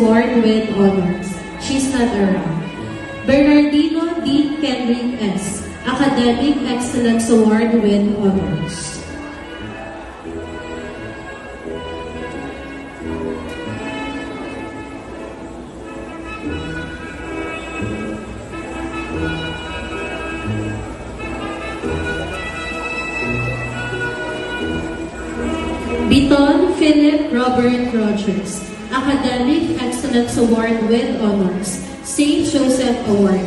Award with honors. She's not around. Bernardino D. Kendrick S. Academic Excellence Award with honors. Biton Philip Robert Rogers, Academic Excellence Award with honors. St. Joseph Award,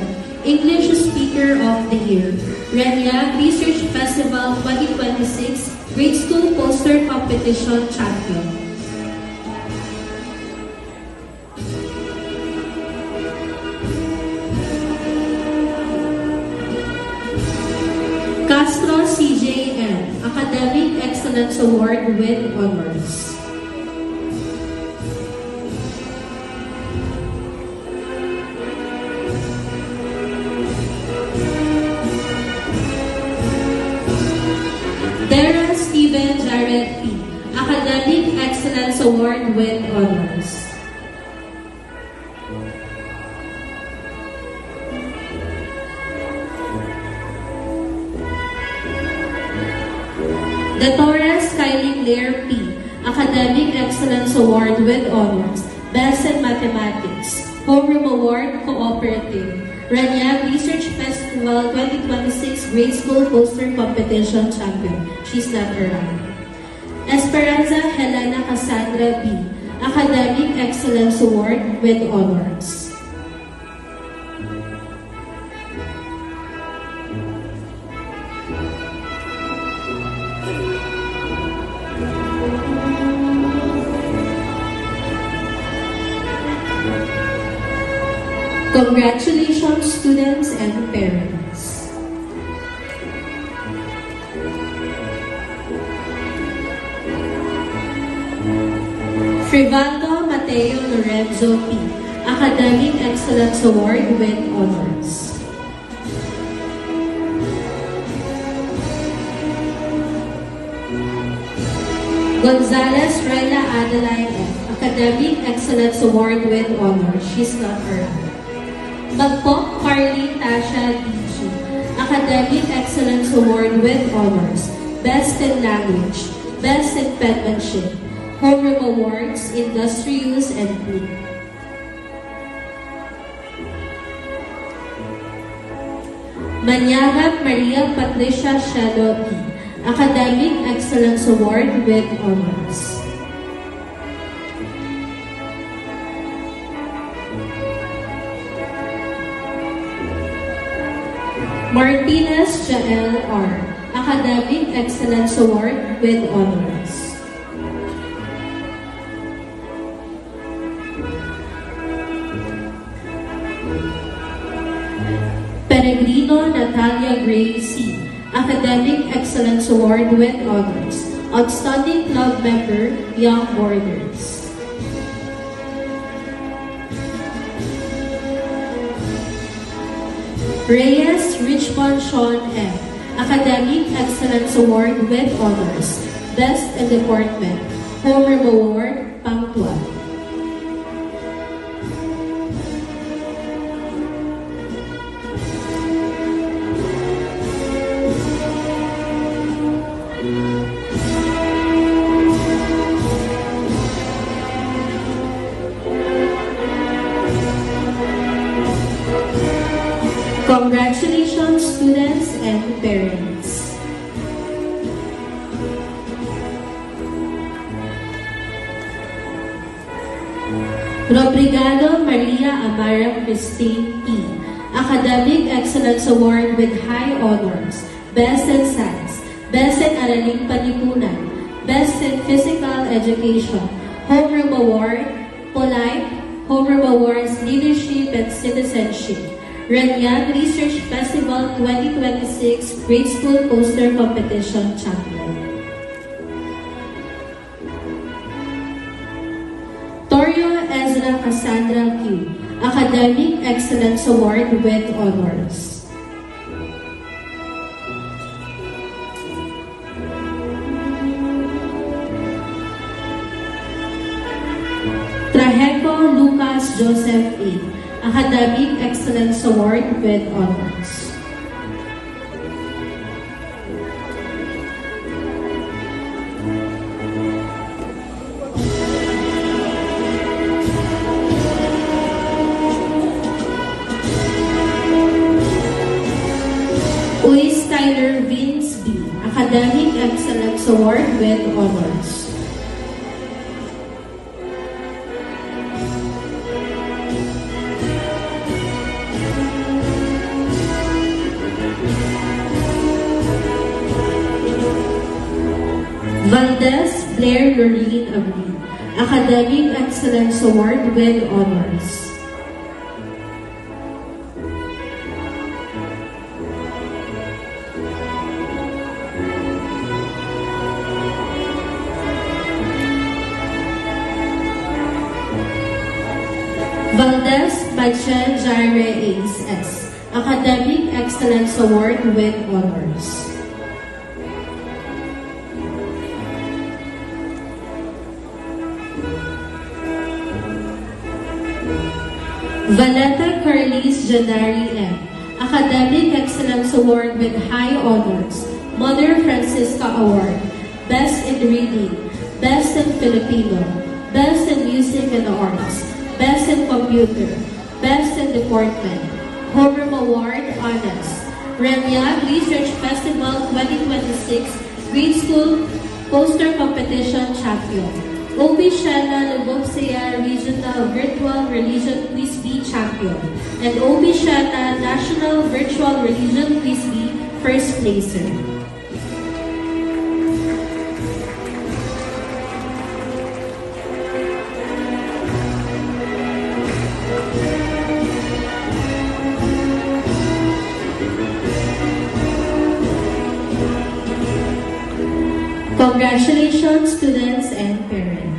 English Speaker of the Year. Renya Research Festival 2026 Grade School Poster Competition Champion. Castro CJN, Academic Excellence Award with honors. Dara Steven Jared P. Academic Excellence Award with honors. De Torres Kylie Blair P. Academic Excellence Award with honors. Best in Mathematics. Homeroom Award Cooperative. Renya Research Festival 2026 Grade School Poster Competition Champion. She's not around. Esperanza Helena Cassandra B. Academic Excellence Award with honors. Congratulations, students and parents. Frivaldo Mateo Lorenzo P. Academic Excellence Award with honors. Gonzalez Rella Adeline F. Academic Excellence Award with honors. She's not around. Magpok Carly Tasha D.G. Academic Excellence Award with honors. Best in Language, Best in Penmanship, Homeroom Awards, Industry Use and Food. Manyagat Maria Patricia Shalo P. Academic Excellence Award with honors. Martinez Jael R. Academic Excellence Award with honors. Peregrino Natalia Gray C. Academic Excellence Award with honors. Outstanding Club Member, Young Borders. Reyes Richmond Sean F. Academic Excellence Award with honors. Best in Department. Homeroom Award, Pangtuan. Congratulations, students and parents. Robrigado Maria Amara Christine E. Academic Excellence Award with high honors. Best in Science, Best in Araling Panlipunan, Best in Physical Education, Homeroom Award, Polite, Homeroom Awards, Leadership and Citizenship. Renyan Research Festival 2026 Grade School Poster Competition Champion. Torio Ezra Cassandra Q. Academic Excellence Award with honors. Trajeco Luca Joseph A. Academic Excellence Award with Honors. Uis Tyler Vince B. Academic Excellence Award with Honors. Valdez Blair Lorene Abril. Academic Excellence Award with Honors. Valdez Bachel Jaire Ace S. Academic Excellence Award with Honors. Valeta Carlis Janari M. Academic Excellence Award with High Honors. Mother Francisca Award. Best in Reading. Best in Filipino. Best in Music and Arts. Best in Computer. Best in Deportment. Homeroom Award, Honors. Remyag Research Festival 2026 Grade School Poster Competition Champion. OB Shana Lubobsea Regional Virtual Religion Quiz Bee Champion. And OB Shana National Virtual Religion Quiz Bee First Placer. Congratulations, students and parents.